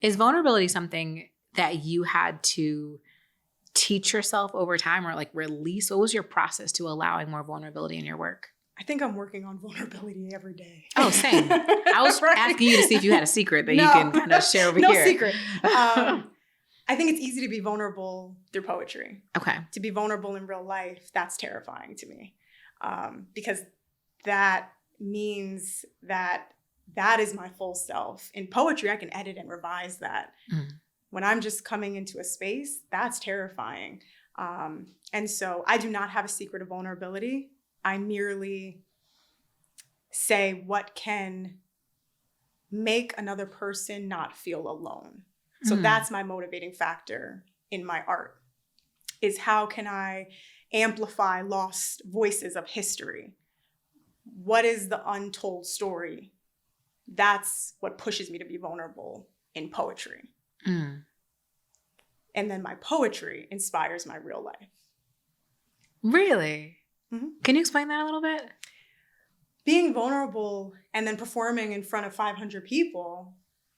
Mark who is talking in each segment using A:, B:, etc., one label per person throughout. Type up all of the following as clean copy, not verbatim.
A: Is vulnerability something that you had to teach yourself over time or like release? What was your process to allowing more vulnerability in your work?
B: I think I'm working on vulnerability every day.
A: Oh, same. I was asking you to see if you had a secret that you can kind of share over
B: no
A: here.
B: No secret. I think it's easy to be vulnerable through poetry.
A: Okay.
B: To be vulnerable in real life, that's terrifying to me. Because that means that is my full self. In poetry, I can edit and revise that. When I'm just coming into a space, that's terrifying. And so I do not have a secret of vulnerability. I merely say what can make another person not feel alone. So that's my motivating factor in my art, is how can I amplify lost voices of history? What is the untold story? That's what pushes me to be vulnerable in poetry. And then my poetry inspires my real life.
A: Really?
B: Mm-hmm.
A: Can you explain that a little bit?
B: Being vulnerable and then performing in front of 500 people,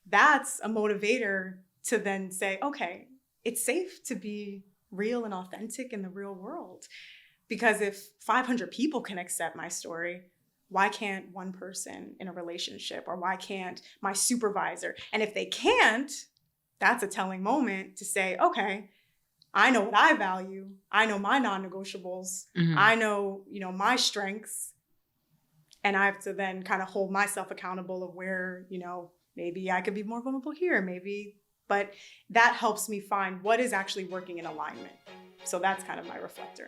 B: that's a motivator to then say, okay, it's safe to be real and authentic in the real world. Because if 500 people can accept my story, why can't one person in a relationship, or why can't my supervisor? And if they can't, that's a telling moment to say, okay, I know what I value. I know my non-negotiables. I know, my strengths. And I have to then kind of hold myself accountable of where, maybe I could be more vulnerable here, but that helps me find what is actually working in alignment. So that's kind of my reflector.